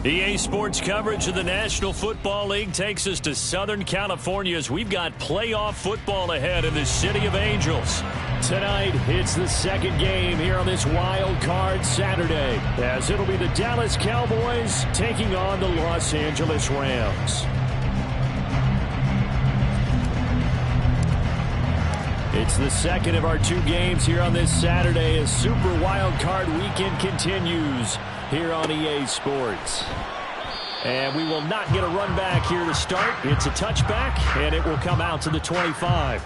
EA Sports coverage of the National Football League takes us to Southern California as we've got playoff football ahead in the City of Angels. Tonight, it's the second game here on this Wild Card Saturday, as it'll be the Dallas Cowboys taking on the Los Angeles Rams. It's the second of our two games here on this Saturday as Super Wild Card Weekend continues here on EA Sports. And we will not get a run back here to start. It's a touchback, and it will come out to the 25.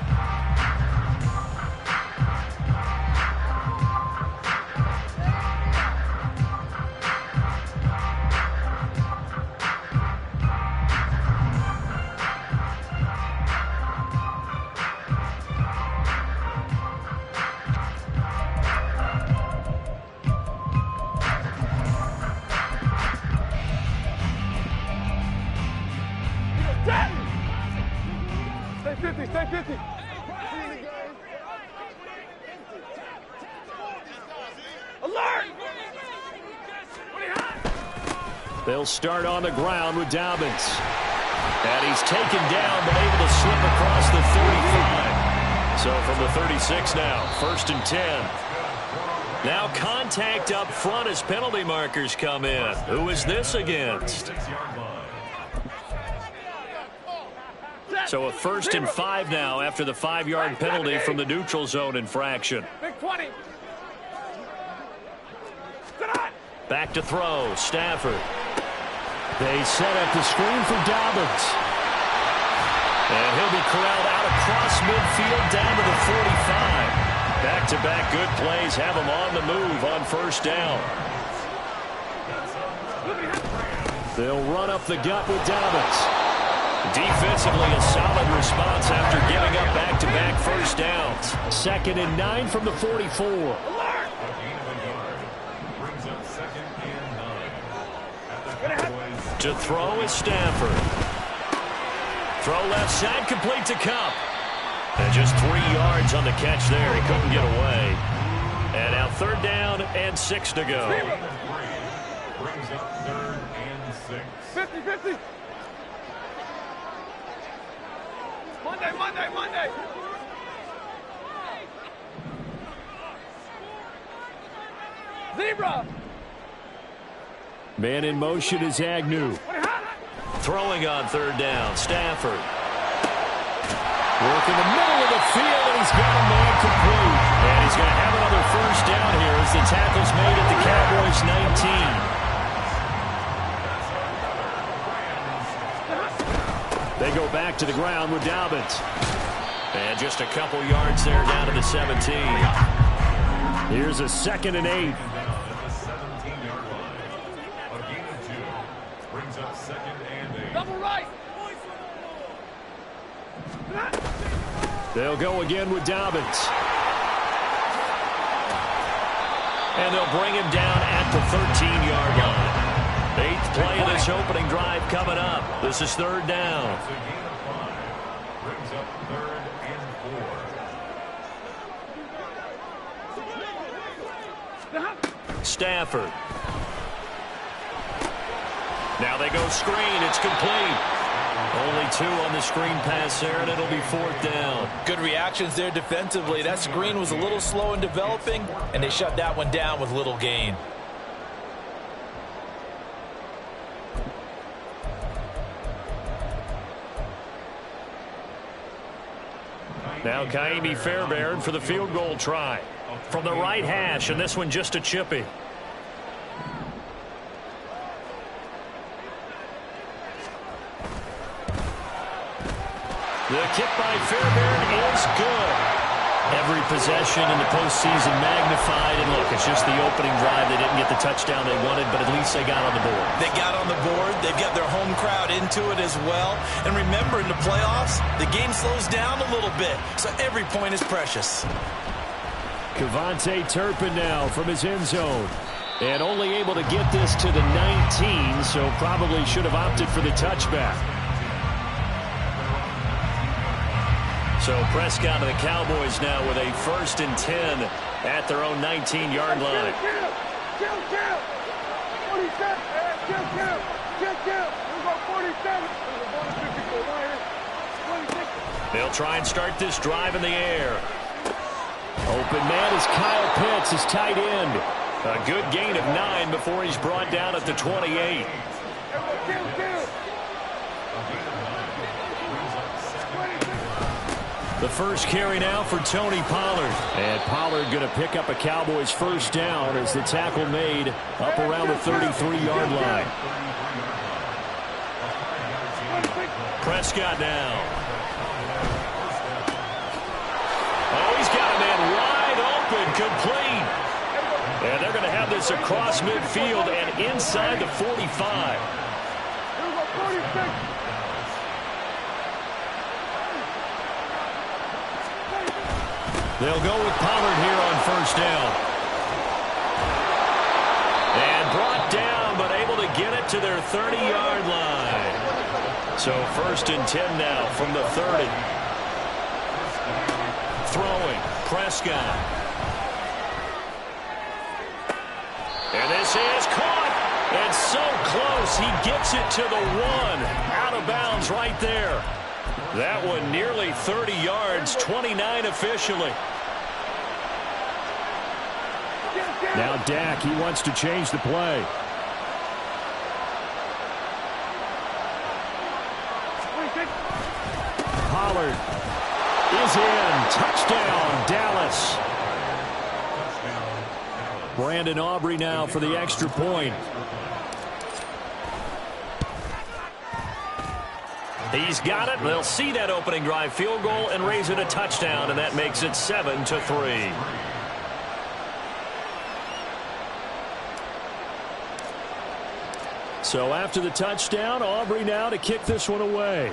Stay 50. Alert! They'll start on the ground with Dobbins. And he's taken down, but able to slip across the 35. So from the 36 now, 1st and 10. Now contact up front as penalty markers come in. Who is this against? So a 1st and 5 now after the 5-yard penalty from the neutral zone infraction. Big 20. Back to throw, Stafford. They set up the screen for Dobbins. And he'll be corralled out across midfield down to the 45. Back-to-back good plays have him on the move on 1st down. They'll run up the gut with Dobbins. Defensively, a solid response after giving up back-to-back 1st downs. 2nd and 9 from the 44. To throw is Stafford. Throw left side, complete to Kupp. And just 3 yards on the catch there. He couldn't get away. And now 3rd down and 6 to go. Brings up 3rd and 6. 50. Monday. Zebra. Man in motion is Agnew. Throwing on 3rd down, Stafford. Work in the middle of the field, and he's got a man complete. And he's going to have another 1st down here as the tackle's made at the Cowboys 19. They go back to the ground with Dobbins. And just a couple yards there down to the 17. Here's a 2nd and 8. Brings up 2nd and 8. Double right. They'll go again with Dobbins. And they'll bring him down at the 13-yard line. 8th play of this opening drive coming up. This is 3rd down. Brings up 3rd and 4. Stafford. Now they go screen. It's complete. Only 2 on the screen pass there, and it'll be 4th down. Good reactions there defensively. That screen was a little slow in developing, and they shut that one down with little gain. Now Kaimi Fairbairn for the field goal try. From the right hash, and this one just a chippy. The kick by Fairbairn is good. Every possession in the postseason magnified. And look, it's just the opening drive. They didn't get the touchdown they wanted, but at least they got on the board. They got on the board. They've got their home crowd into it as well. And remember, in the playoffs, the game slows down a little bit, so every point is precious. Kevontae Turpin now from his end zone. And only able to get this to the 19, so probably should have opted for the touchback. So Prescott and the Cowboys now with a 1st and 10 at their own 19-yard line. Kill. 47. They'll try and start this drive in the air. Open man is Kyle Pitts, his tight end. A good gain of 9 before he's brought down at the 28. The first carry now for Tony Pollard. And Pollard going to pick up a Cowboys first down as the tackle made up around the 33-yard line. Prescott now. Oh, he's got a man wide open, complete. And they're going to have this across midfield and inside the 45. They'll go with Pollard here on first down. And brought down, but able to get it to their 30-yard line. So first and 10 now from the 30. Throwing, Prescott. And this is caught. And so close, he gets it to the 1. Out of bounds right there. That one nearly 30 yards, 29 officially. Now Dak, he wants to change the play. Pollard is in. Touchdown, Dallas. Brandon Aubrey now for the extra point. He's got it. They'll see that opening drive field goal and raise it a touchdown, and that makes it 7-3. So after the touchdown, Aubrey now to kick this one away.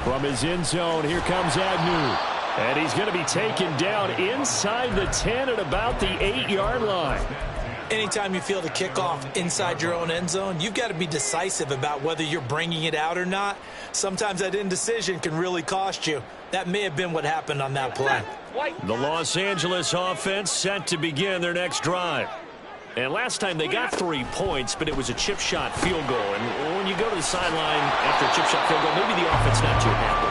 From his end zone, here comes Agnew. And he's going to be taken down inside the 10 at about the 8-yard line. Anytime you feel the kickoff inside your own end zone, you've got to be decisive about whether you're bringing it out or not. Sometimes that indecision can really cost you. That may have been what happened on that play. The Los Angeles offense set to begin their next drive. And last time they got 3 points, but it was a chip shot field goal. And when you go to the sideline after a chip shot field goal, maybe the offense not too happy.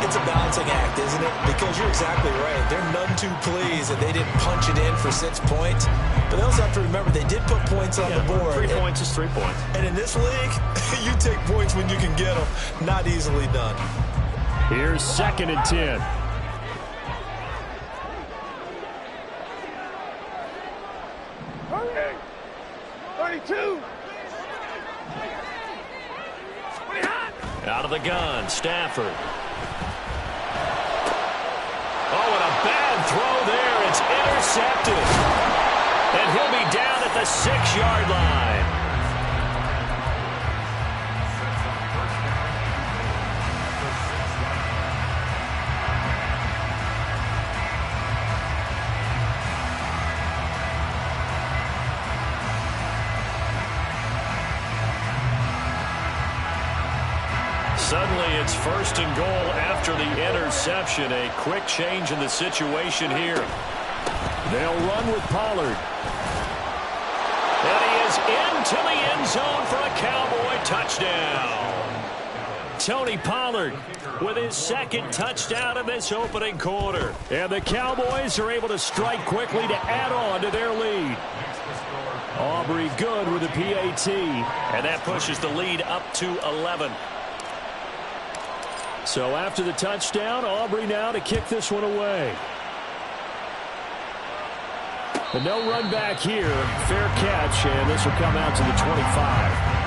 It's a balancing act, isn't it? Because you're exactly right. They're none too pleased that they didn't punch it in for 6 points. But they also have to remember they did put points on the board. 3 points is 3 points. And in this league, you take points when you can get them. Not easily done. Here's 2nd and 10. Hurry! 32! Out of the gun, Stafford. Oh, and a bad throw there. It's intercepted. And he'll be down at the 6-yard line. Suddenly it's 1st and goal after the interception. A quick change in the situation here. They'll run with Pollard. And he is into the end zone for a Cowboy touchdown. Tony Pollard with his 2nd touchdown of this opening quarter. And the Cowboys are able to strike quickly to add on to their lead. Aubrey good with a PAT. And that pushes the lead up to 11. So after the touchdown, Aubrey now to kick this one away. But no run back here. Fair catch, and this will come out to the 25.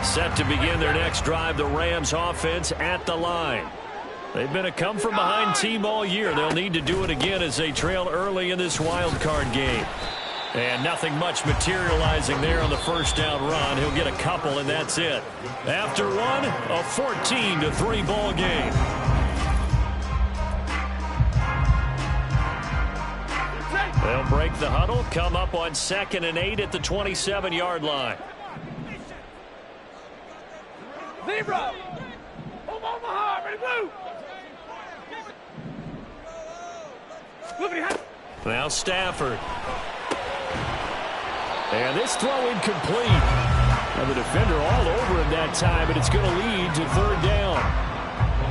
Set to begin their next drive, the Rams offense at the line. They've been a come-from-behind team all year. They'll need to do it again as they trail early in this wild card game. And nothing much materializing there on the first down run. He'll get a couple, and that's it. After one, a 14-3 ball game. They'll break the huddle, come up on 2nd and 8 at the 27-yard line. Zebra! Home Omaha, ready, blue! Now Stafford. And this throw incomplete. And the defender all over him that time, but it's going to lead to 3rd down.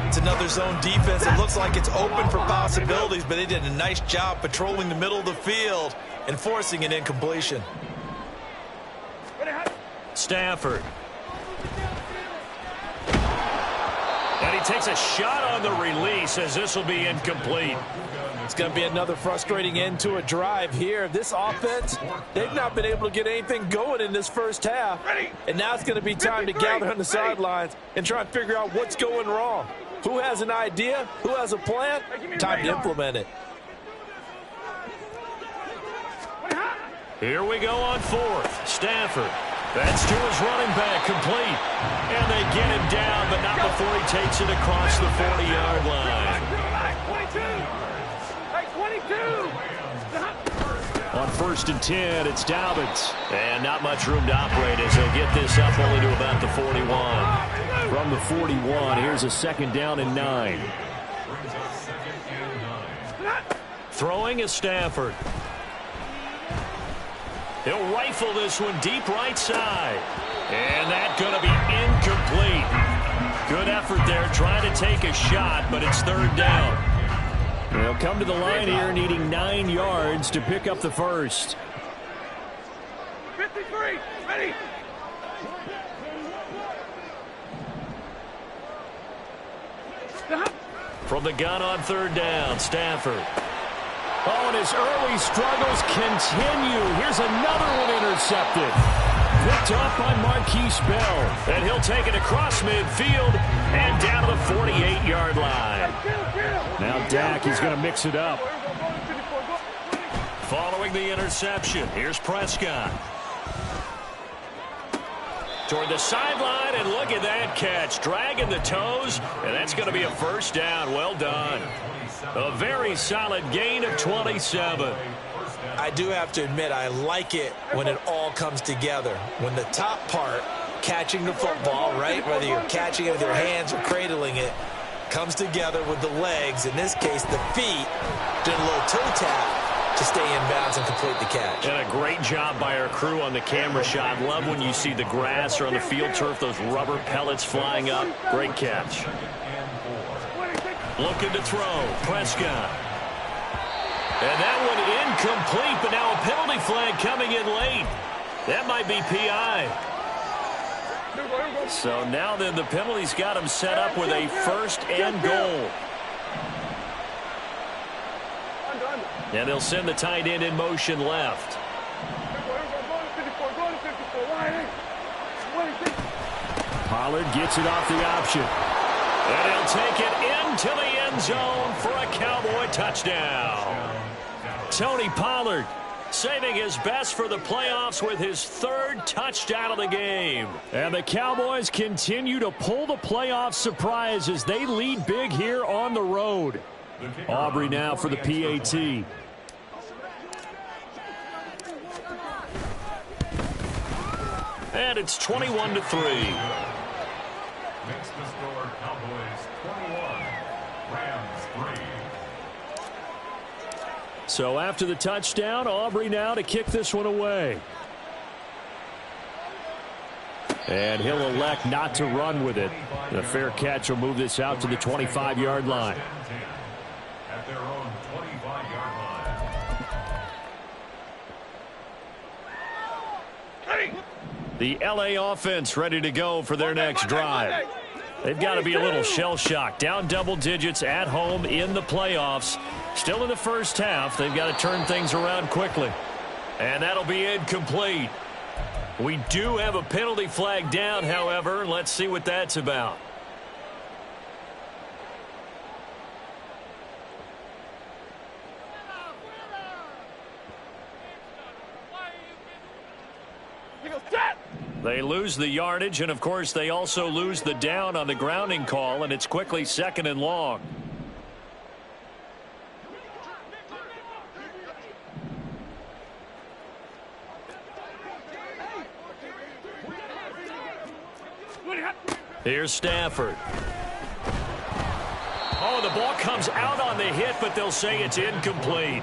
It's another zone defense. It looks like it's open for possibilities, but they did a nice job patrolling the middle of the field and forcing an incompletion. Stafford. And he takes a shot on the release as this will be incomplete. It's going to be another frustrating end to a drive here. This offense, they've not been able to get anything going in this first half. And now it's going to be time to gather on the sidelines and try and figure out what's going wrong. Who has an idea? Who has a plan? Time to implement it. Here we go on 4th. Stafford. That's to his running back, complete. And they get him down, but not before he takes it across the 40-yard line. On 1st and 10, it's Dobbins. And not much room to operate as he'll get this up only to about the 41. From the 41, here's a 2nd down and 9. Throwing is Stafford. He'll rifle this one deep right side. And that's going to be incomplete. Good effort there trying to take a shot, but it's 3rd down. They'll come to the line here needing 9 yards to pick up the first. 53, ready. From the gun on 3rd down, Stafford. Oh, and his early struggles continue. Here's another one intercepted. Picked off by Marquise Bell. And he'll take it across midfield and down to the 48-yard line. Now Dak is going to mix it up. Following the interception, here's Prescott. Toward the sideline, and look at that catch. Dragging the toes, and that's going to be a 1st down. Well done. A very solid gain of 27. I do have to admit, I like it when it all comes together. When the top part, catching the football, right, whether you're catching it with your hands or cradling it, comes together with the legs, in this case the feet, doing a little toe tap to stay in bounds and complete the catch. And a great job by our crew on the camera shot. Love when you see the grass or on the field turf, those rubber pellets flying up. Great catch. Looking to throw, Prescott. And that one incomplete, but now a penalty flag coming in late. That might be PI. So now then the penalty's got him set up with a 1st and goal. And they'll send the tight end in motion left. Pollard gets it off the option. And he'll take it into the end zone for a Cowboy touchdown. Tony Pollard saving his best for the playoffs with his 3rd touchdown of the game. And the Cowboys continue to pull the playoff surprise as they lead big here on the road. Aubrey now for the PAT. And it's 21-3. Makes the score Cowboys 21, Rams 3. So after the touchdown, Aubrey now to kick this one away. And he'll elect not to run with it. The fair catch will move this out to the 25-yard line. At their own 25-yard line. The LA offense ready to go for their next drive. They've got to be a little shell-shocked. Down double digits at home in the playoffs. Still in the first half. They've got to turn things around quickly. And that'll be incomplete. We do have a penalty flag down, however. Let's see what that's about. They lose the yardage, and, of course, they also lose the down on the grounding call, and it's quickly 2nd and long. Here's Stafford. Oh, the ball comes out on the hit, but they'll say it's incomplete.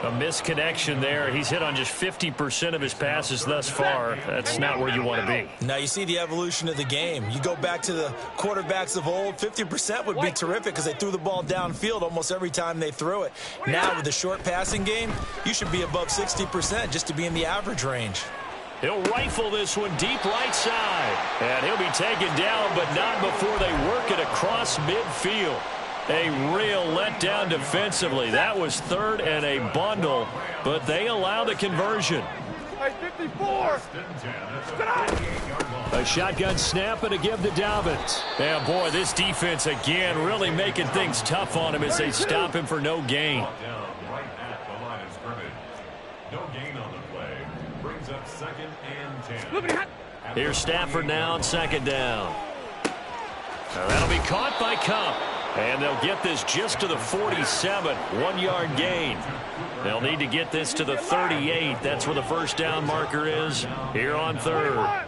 A misconnection there. He's hit on just 50% of his passes thus far. That's not where you want to be. Now you see the evolution of the game. You go back to the quarterbacks of old, 50% would be terrific because they threw the ball downfield almost every time they threw it. Now with the short passing game, you should be above 60% just to be in the average range. He'll rifle this one deep right side. And he'll be taken down, but not before they work it across midfield. A real letdown defensively. That was 3rd and a bundle, but they allow the conversion. Hey, 54. A shotgun snap and a give to Dobbins. And, boy, this defense, again, really making things tough on him as they stop him for no gain. Right at the line of scrimmage. No gain on the play. Brings up 2nd and 10. Here's Stafford now on 2nd down. Now that'll be caught by Kupp. And they'll get this just to the 47, 1-yard gain. They'll need to get this to the 38. That's where the first down marker is here on 3rd.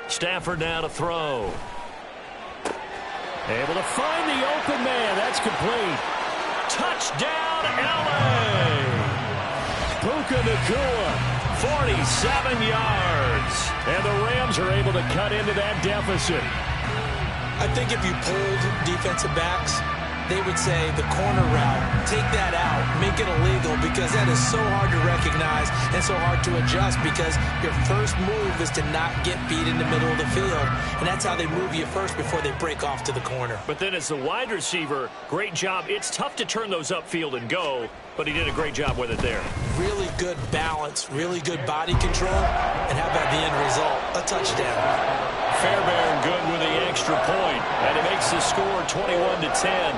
Stafford now to throw. Able to find the open man. That's complete. Touchdown, LA! Puka Nacua. 47 yards. And the Rams are able to cut into that deficit. I think if you pulled defensive backs, they would say the corner route, take that out, make it illegal, because that is so hard to recognize and so hard to adjust, because your first move is to not get beat in the middle of the field, and that's how they move you first before they break off to the corner. But then as the wide receiver, great job. It's tough to turn those upfield and go, but he did a great job with it there. Really good balance, really good body control, and how about the end result? A touchdown. Fairbairn good with the extra point, and it makes the score 21-10.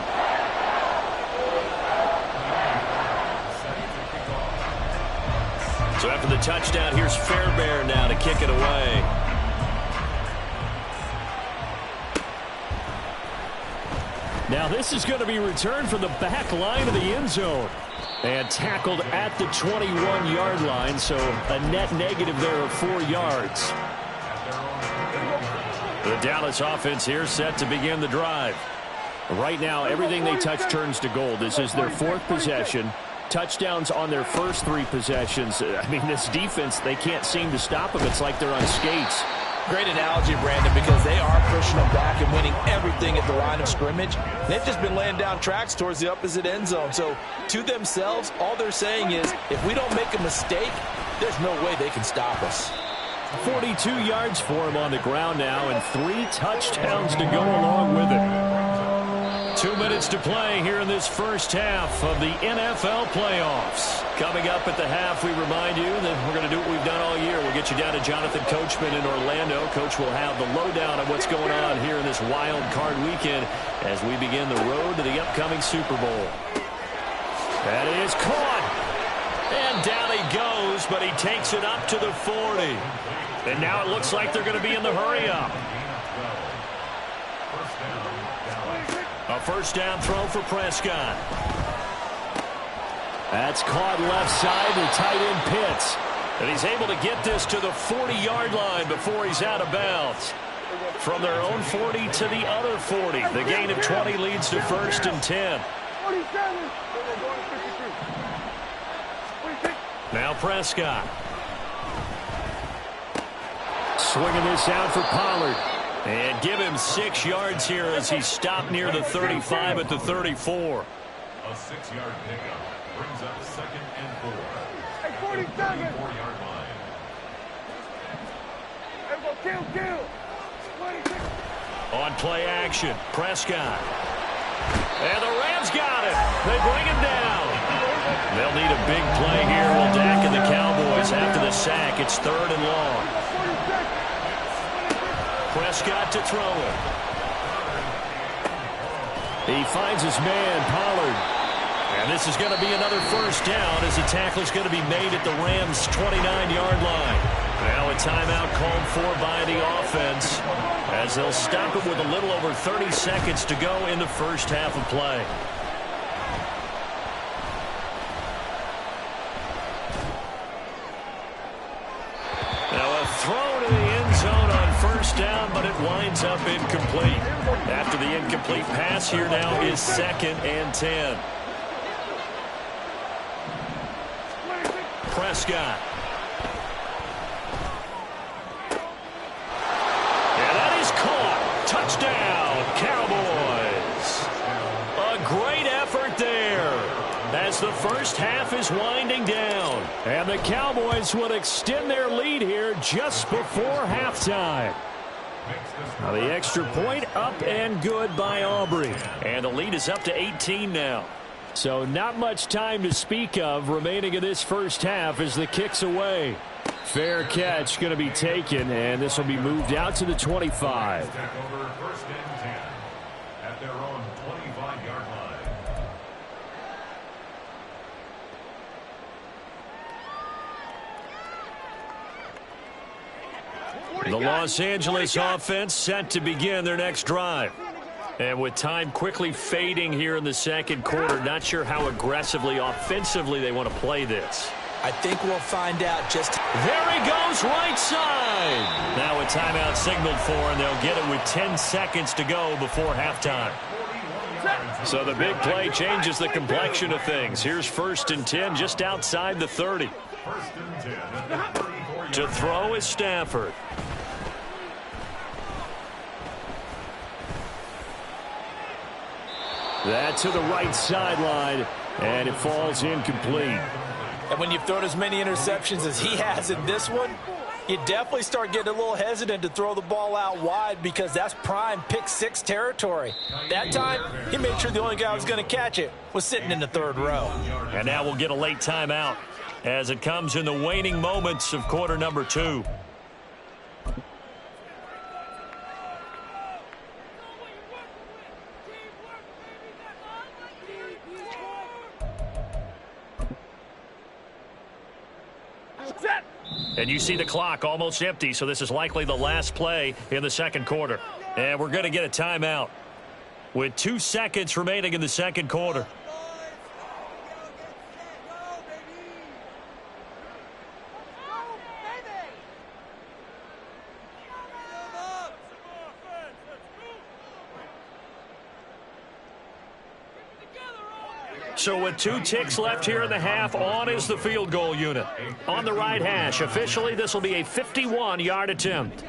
So after the touchdown, here's Fairbairn now to kick it away. Now this is going to be returned from the back line of the end zone. And tackled at the 21-yard line, so a net negative there of 4 yards. The Dallas offense here set to begin the drive. Right now, everything they touch turns to gold. This is their 4th possession. Touchdowns on their first 3 possessions. I mean, this defense, they can't seem to stop them. It's like they're on skates. Great analogy, Brandon, because they are pushing them back and winning everything at the line of scrimmage. They've just been laying down tracks towards the opposite end zone. So to themselves, all they're saying is, if we don't make a mistake, there's no way they can stop us. 42 yards for him on the ground now, and 3 touchdowns to go along with it. 2 minutes to play here in this first half of the NFL playoffs. Coming up at the half, we remind you that we're going to do what we've done all year. We'll get you down to Jonathan Coachman in Orlando. Coach will have the lowdown on what's going on here in this wild card weekend as we begin the road to the upcoming Super Bowl. That is caught. And down he goes, but he takes it up to the 40. And now it looks like they're going to be in the hurry-up. A first down throw for Prescott. That's caught left side to tight end Pitts. And he's able to get this to the 40-yard line before he's out of bounds. From their own 40 to the other 40. The gain of 20 leads to 1st and 10. Now Prescott. Swinging this out for Pollard. And give him 6 yards here as he stopped near the 35 at the 34. A 6-yard pickup brings up 2nd and 4. Hey, 47. 4-yard line. Hey, kill. 26. On play action, Prescott. And the Rams got it. They bring him down. They'll need a big play here. Will Dak and the Cowboys after the sack. It's 3rd and long. Prescott to throw it. He finds his man, Pollard. And this is going to be another first down as the tackle is going to be made at the Rams' 29-yard line. Now a timeout called for by the offense as they'll stop it with a little over 30 seconds to go in the first half of play. Now a throw to the end zone on first down, but it winds up incomplete. After the incomplete pass, here now is 2nd and 10. Prescott. And that is caught. Touchdown, Cowboys. A great effort there as the first half is winding down. And the Cowboys will extend their lead here just before halftime. Now the extra point up and good by Aubrey. And the lead is up to 18 now. So not much time to speak of remaining in this first half as the kick's away. Fair catch going to be taken, and this will be moved out to the 25. First and 10 at their own 25-yard line. The Los Angeles offense set to begin their next drive. And with time quickly fading here in the second quarter, not sure how aggressively, offensively they want to play this. I think we'll find out just... There he goes, right side. Now a timeout signaled for, and they'll get it with 10 seconds to go before halftime. So the big play changes the complexion of things. Here's 1st and 10 just outside the 30. 1st and 10 at the 34-yard To throw is Stafford. That to the right sideline, and it falls incomplete. And when you've thrown as many interceptions as he has in this one, you definitely start getting a little hesitant to throw the ball out wide because that's prime pick 6 territory. That time, he made sure the only guy who was going to catch it was sitting in the 3rd row. And now we'll get a late timeout as it comes in the waning moments of quarter number 2. And you see the clock almost empty, so this is likely the last play in the second quarter. And we're going to get a timeout with 2 seconds remaining in the second quarter. So with 2 ticks left here in the half, on is the field goal unit. On the right hash, officially this will be a 51-yard attempt.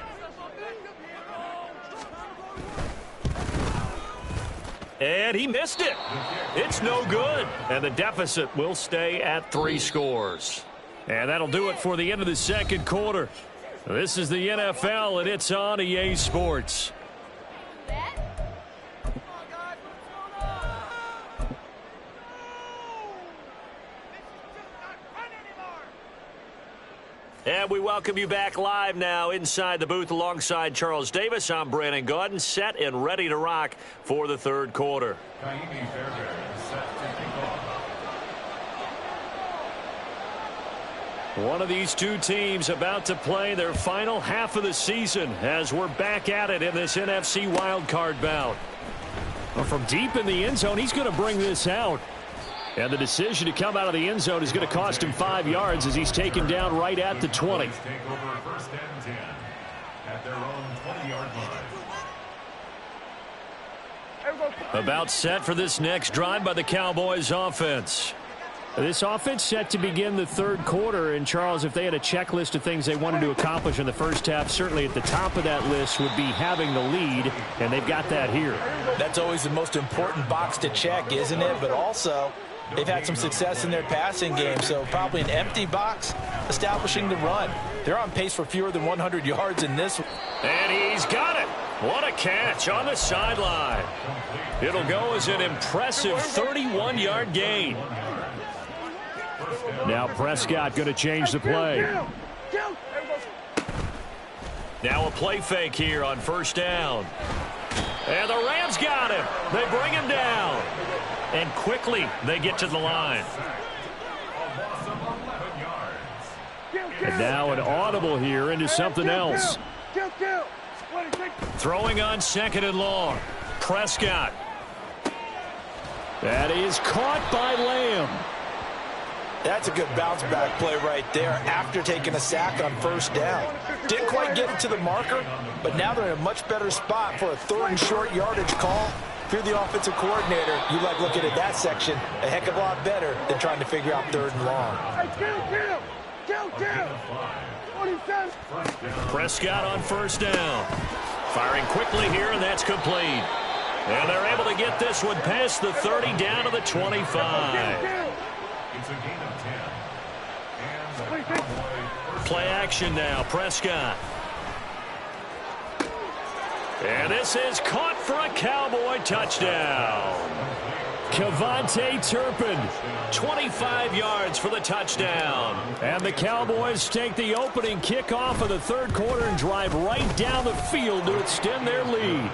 And he missed it. It's no good. And the deficit will stay at 3 scores. And that'll do it for the end of the second quarter. This is the NFL, and it's on EA Sports. And we welcome you back live now inside the booth alongside Charles Davis. I'm Brandon Gaudin, set and ready to rock for the third quarter. Kaimi Fairbairn set to kick off. One of these 2 teams about to play their final half of the season as we're back at it in this NFC wildcard bout. Well, from deep in the end zone, he's going to bring this out. And the decision to come out of the end zone is going to cost him 5 yards as he's taken down right at the 20. Take over 1st and 10 at their own 20-yard line. About set for this next drive by the Cowboys offense. This offense set to begin the third quarter. And, Charles, if they had a checklist of things they wanted to accomplish in the first half, certainly at the top of that list would be having the lead, and they've got that here. That's always the most important box to check, isn't it? But also, they've had some success in their passing game, so probably an empty box establishing the run. They're on pace for fewer than 100 yards in this one. And he's got it. What a catch on the sideline. It'll go as an impressive 31-yard gain. Now Prescott going to change the play. Now a play fake here on first down. And the Rams got him. They bring him down. And quickly they get to the line. And now an audible here into something else. Throwing on 2nd and long. Prescott. That is caught by Lamb. That's a good bounce-back play right there after taking a sack on 1st down. Didn't quite get it to the marker, but now they're in a much better spot for a 3rd and short yardage call. If you're the offensive coordinator, you like looking at that section a heck of a lot better than trying to figure out 3rd and long. Prescott on 1st down. Firing quickly here, and that's complete. And they're able to get this one past the 30 down to the 25. It's a gain of 10. And Play action now, Prescott. And this is caught for a Cowboy touchdown. Kevontae Turpin, 25 yards for the touchdown. And the Cowboys take the opening kickoff of the 3rd quarter and drive right down the field to extend their lead.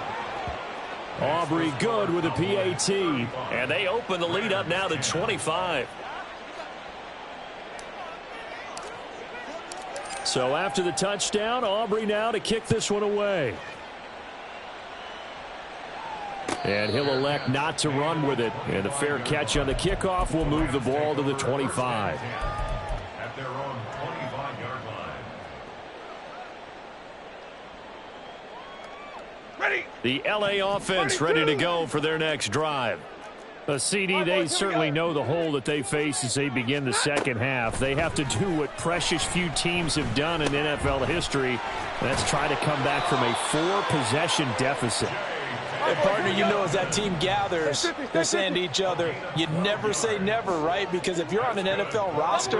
Aubrey good with a PAT. And they open the lead up now to 25. So after the touchdown, Aubrey now to kick this one away. And he'll elect not to run with it. And a fair catch on the kickoff will move the ball to the 25. At their own 25-yard line. Ready. The LA offense ready to go for their next drive. CD, they certainly know the hole that they face as they begin the 2nd half. They have to do what precious few teams have done in NFL history. That's try to come back from a 4-possession deficit. And partner, you know, as that team gathers, they're saying to each other, you never say never, right? Because if you're on an NFL roster,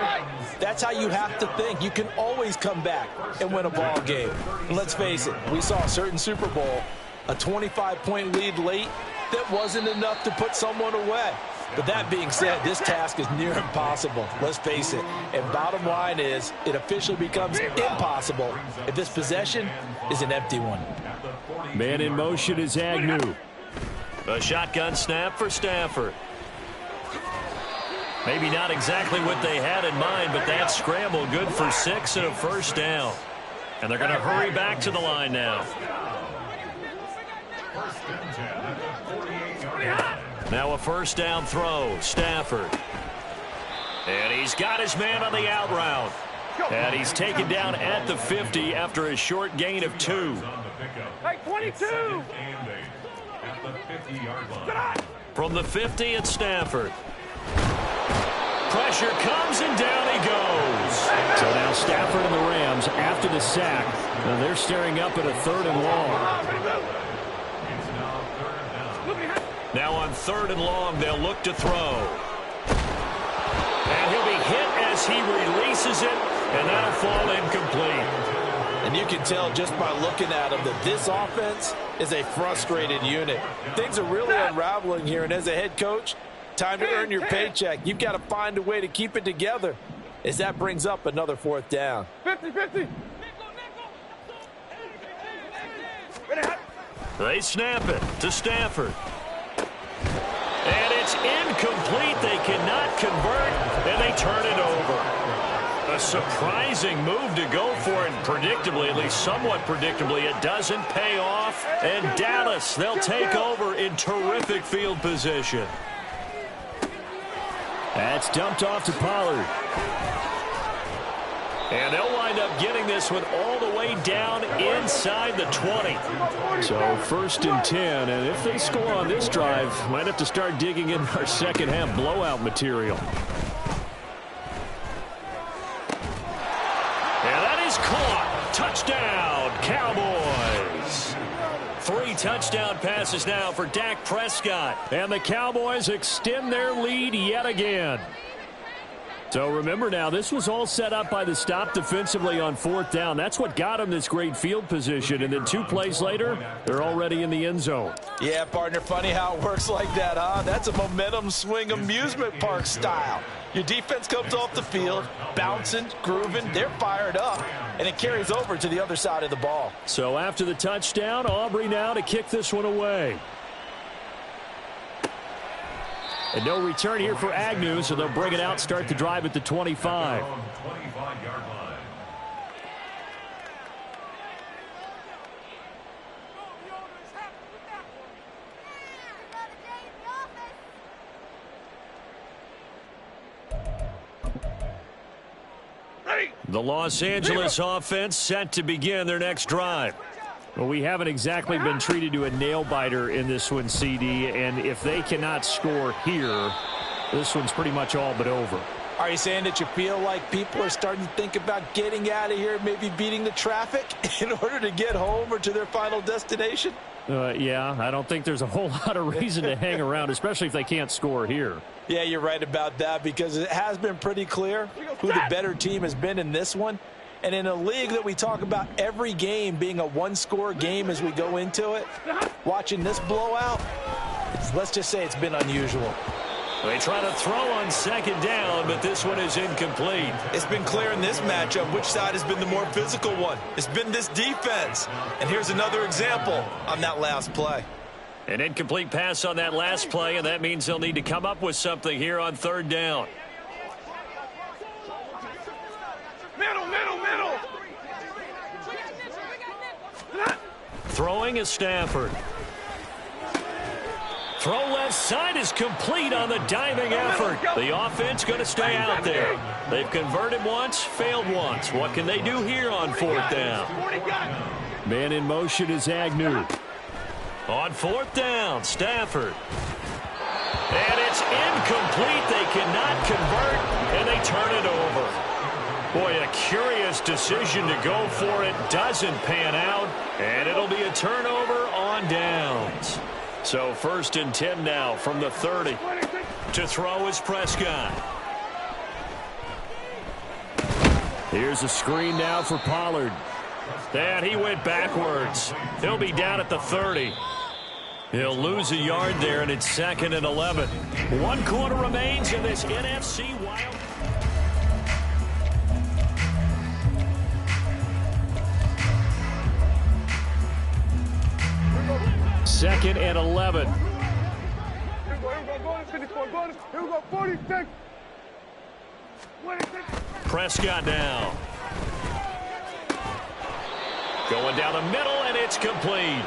that's how you have to think. You can always come back and win a ball game. And let's face it, we saw a certain Super Bowl, a 25-point lead late, that wasn't enough to put someone away. But that being said, this task is near impossible. Let's face it. And bottom line is, it officially becomes impossible if this possession is an empty one. Man in motion is Agnew. A shotgun snap for Stafford. Maybe not exactly what they had in mind, but that scramble good for 6 and a 1st down. And they're going to hurry back to the line now. Now a 1st down throw. Stafford. And he's got his man on the out route. And he's taken down at the 50 after a short gain of 2. Hey, 22. At the 50-yard line. From the 50, it's Stafford. Pressure comes, and down he goes. So now Stafford and the Rams, after the sack, they're staring up at a 3rd and long. Now on 3rd and long, they'll look to throw. And he'll be hit as he releases it, and that'll fall incomplete. And you can tell just by looking at him that this offense is a frustrated unit. Things are really unraveling here, and as a head coach, time to earn your paycheck. You've got to find a way to keep it together as that brings up another 4th down. 50-50. They snap it to Stafford. And it's incomplete. They cannot convert, and they turn it over. A surprising move to go for it, predictably, at least somewhat predictably, it doesn't pay off. And Dallas, they'll take over in terrific field position. That's dumped off to Pollard. And they'll wind up getting this one all the way down inside the 20. So 1st and 10, and if they score on this drive, might have to start digging in our 2nd half blowout material. And that is caught. Touchdown, Cowboys. 3 touchdown passes now for Dak Prescott. And the Cowboys extend their lead yet again. So remember now, this was all set up by the stop defensively on 4th down. That's what got them this great field position. And then 2 plays later, they're already in the end zone. Yeah, partner, funny how it works like that, huh? That's a momentum swing amusement park style. Your defense comes off the field, bouncing, grooving, they're fired up, and it carries over to the other side of the ball. So after the touchdown, Aubrey now to kick this one away. And no return here for Agnew, so they'll bring it out, start the drive at the 25. 25-yard line. The Los Angeles offense set to begin their next drive. Well, we haven't exactly been treated to a nail-biter in this one, CD, and if they cannot score here, this one's pretty much all but over. Are you saying that you feel like people are starting to think about getting out of here, maybe beating the traffic in order to get home or to their final destination? Yeah, I don't think there's a whole lot of reason to hang around, especially if they can't score here. Yeah, you're right about that, because it has been pretty clear who the better team has been in this one. And in a league that we talk about every game being a one-score game as we go into it, watching this blowout, let's just say it's been unusual. They try to throw on second down, but this one is incomplete. It's been clear in this matchup which side has been the more physical one. It's been this defense. And here's another example on that last play. An incomplete pass on that last play, and that means they'll need to come up with something here on third down. Middle. Throwing is Stafford. Throw left side is complete on the diving effort. The offense going to stay out there. They've converted once, failed once. What can they do here on fourth down? Man in motion is Agnew. On fourth down, Stafford. And it's incomplete. They cannot convert, and they turn it over. Boy, a curious decision to go for it. Doesn't pan out, and it'll be a turnover on downs. So 1st and 10 now from the 30. To throw is Prescott. Here's a screen now for Pollard. And he went backwards. He'll be down at the 30. He'll lose a yard there, and it's 2nd and 11. 1 quarter remains in this NFC Wild. Second and 11. Here we go, 54, here we go, 46. 26. Prescott now. Going down the middle, and it's complete.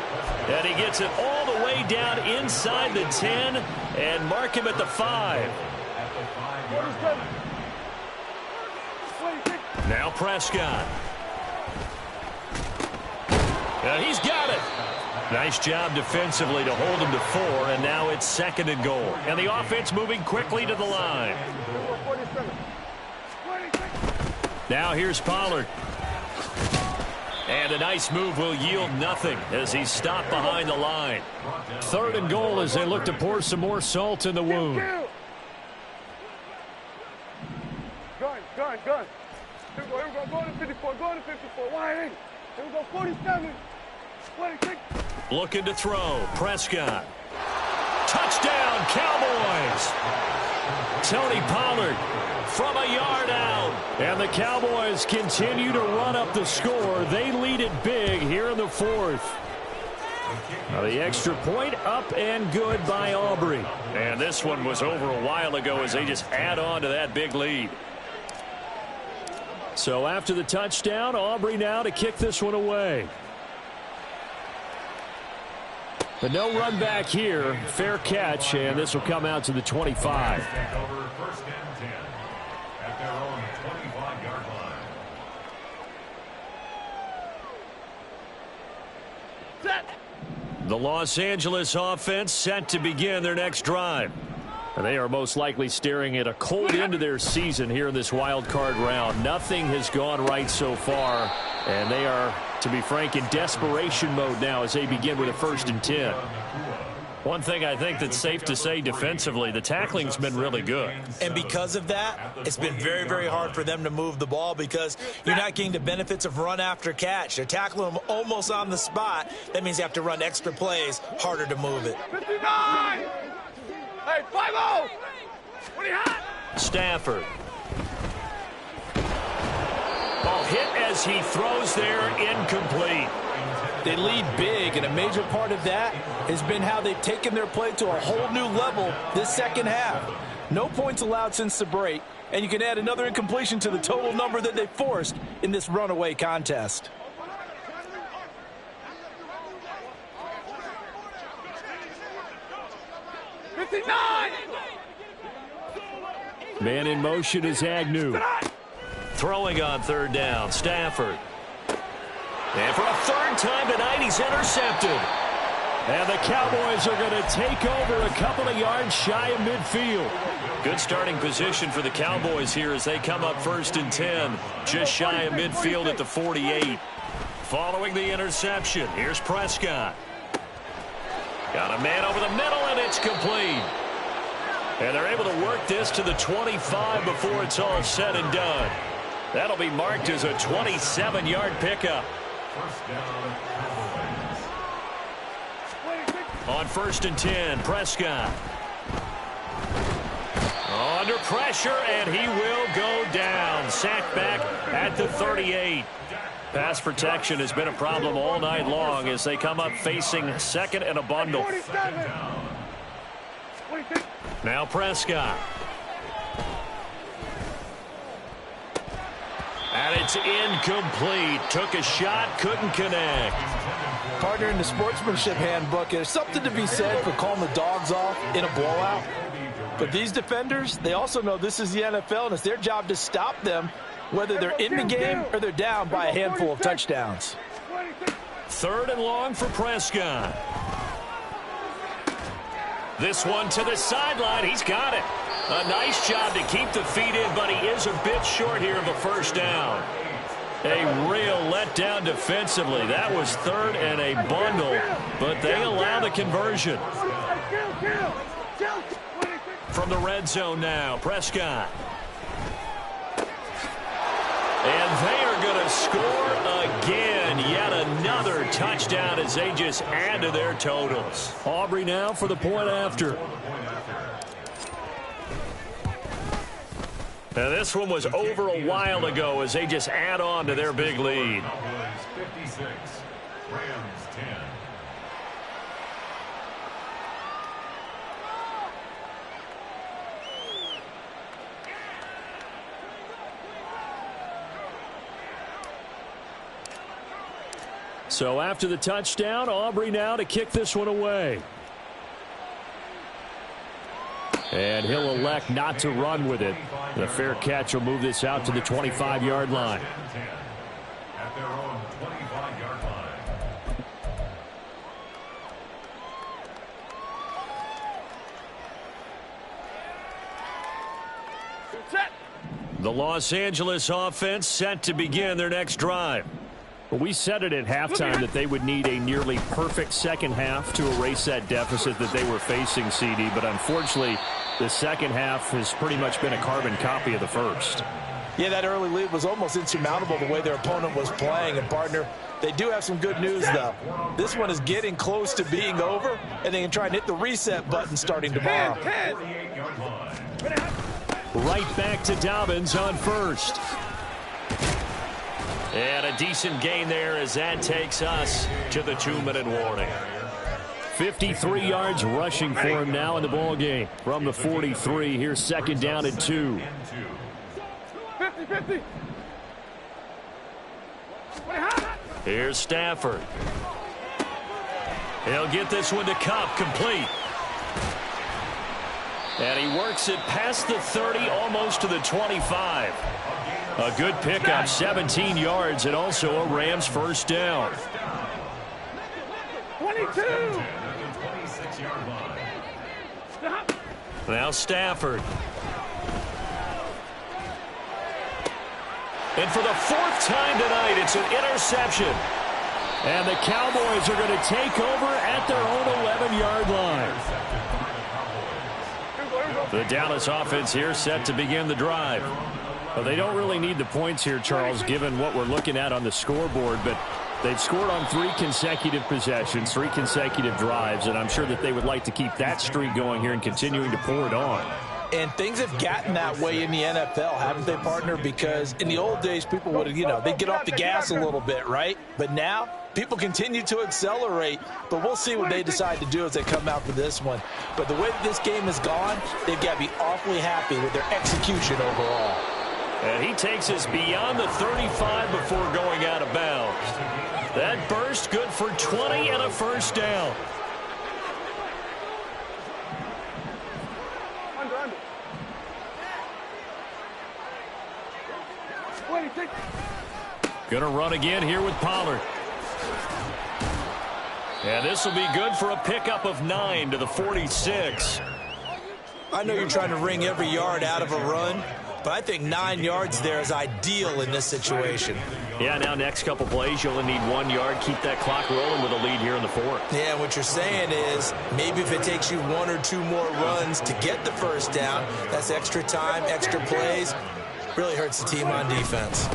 And he gets it all the way down inside the 10 and mark him at the 5. Now Prescott. And he's got it. Nice job defensively to hold him to 4, and now it's 2nd and goal. And the offense moving quickly to the line. Now here's Pollard. And a nice move will yield nothing as he's stopped behind the line. 3rd and goal as they look to pour some more salt in the wound. Gun. Here we go, going to 54, wide. Here we go, 47. 26. Looking to throw. Prescott. Touchdown, Cowboys. Tony Pollard from a yard out. And the Cowboys continue to run up the score. They lead it big here in the 4th. Now the extra point up and good by Aubrey. And this one was over a while ago as they just add on to that big lead. So after the touchdown, Aubrey now to kick this one away. But no run back here. Fair catch, and this will come out to the 25. Over 1st and 10 at their own 25-yard line. The Los Angeles offense set to begin their next drive. And they are most likely staring at a cold end to their season here in this wild card round. Nothing has gone right so far, and they are, to be frank, in desperation mode now as they begin with a 1st and 10. One thing I think that's safe to say defensively, the tackling's been really good. And because of that, it's been very, very hard for them to move the ball because you're not getting the benefits of run after catch. They're tackling them almost on the spot. That means you have to run extra plays, harder to move it. 59. Hey, 5-0. What do you have? Stafford. Ball hit as he throws there, incomplete. They lead big, and a major part of that has been how they've taken their play to a whole new level this second half. No points allowed since the break, and you can add another incompletion to the total number that they forced in this runaway contest. Man in motion is Agnew. Throwing on third down, Stafford. And for a third time tonight, he's intercepted. And the Cowboys are going to take over a couple of yards shy of midfield. Good starting position for the Cowboys here as they come up 1st and 10. Just shy of midfield at the 48. Following the interception, here's Prescott. Got a man over the middle, and it's complete. And they're able to work this to the 25 before it's all said and done. That'll be marked as a 27-yard pickup. First down, Cowboys. On 1st and 10, Prescott. Under pressure, and he will go down. Sacked back at the 38. Pass protection has been a problem all night long as they come up facing second and a bundle. Now Prescott. And it's incomplete. Took a shot, couldn't connect. Partner, in the sportsmanship handbook, there's something to be said for calling the dogs off in a blowout. But these defenders, they also know this is the NFL, and it's their job to stop them, whether they're in the game or they're down by a handful of touchdowns. 3rd and long for Prescott. This one to the sideline. He's got it. A nice job to keep the feet in, but he is a bit short here of a first down. A real letdown defensively. That was 3rd and a bundle, but they allow the conversion. From the red zone now, Prescott. And they are going to score again. Yet another touchdown as they just add to their totals. Aubrey now for the point after. Now this one was over a while ago as they just add on to their big lead. 56, Rams 10. So after the touchdown, Aubrey now to kick this one away. And he'll elect not to run with it. The fair catch will move this out to the 25-yard line. At their own 25-yard line. The Los Angeles offense set to begin their next drive. We said it at halftime that they would need a nearly perfect second half to erase that deficit that they were facing, CD. But unfortunately, the second half has pretty much been a carbon copy of the first. Yeah, that early lead was almost insurmountable the way their opponent was playing. And, partner, they do have some good news, though. This one is getting close to being over, and they can try and hit the reset button starting tomorrow. Right back to Dobbins on first. And a decent gain there as that takes us to the 2-minute warning. 53 yards rushing for him now in the ball game from the 43. Here's 2nd down and 2. 50-50. Here's Stafford. He'll get this one to Kupp, complete. And he works it past the 30, almost to the 25. A good pickup, 17 yards, and also a Rams first down. 22. Now Stafford. And for the 4th time tonight, it's an interception. And the Cowboys are going to take over at their own 11-yard line. The Dallas offense here set to begin the drive. Well, they don't really need the points here, Charles, given what we're looking at on the scoreboard, but they've scored on 3 consecutive possessions, 3 consecutive drives, and I'm sure that they would like to keep that streak going here and continuing to pour it on. And things have gotten that way in the NFL, haven't they, partner? Because in the old days, people would, they'd get off the gas a little bit, right? But now, People continue to accelerate, but we'll see what they decide to do as they come out for this one. But the way that this game has gone, they've got to be awfully happy with their execution overall. And he takes us beyond the 35 before going out of bounds. That burst good for 20 and a first down. Under. Gonna run again here with Pollard. And this will be good for a pickup of 9 to the 46. I know you're trying to wring every yard out of a run, but I think 9 yards there is ideal in this situation. Yeah, now next couple plays, you only need 1 yard. Keep that clock rolling with a lead here in the fourth. Yeah, what you're saying is maybe if it takes you 1 or 2 more runs to get the first down, that's extra time, extra plays. Really hurts the team on defense.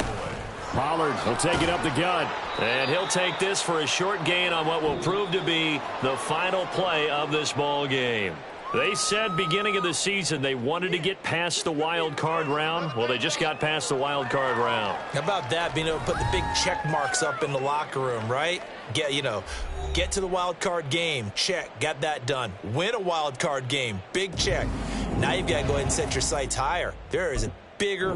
Pollard will take it up the gut. And he'll take this for a short gain on what will prove to be the final play of this ball game. They said beginning of the season they wanted to get past the wild card round. Well, they just got past the wild card round. How about that, being able to put the big check marks up in the locker room, right? Get to the wild card game, check, got that done. Win a wild card game, big check. Now you've got to go ahead and set your sights higher. There is a bigger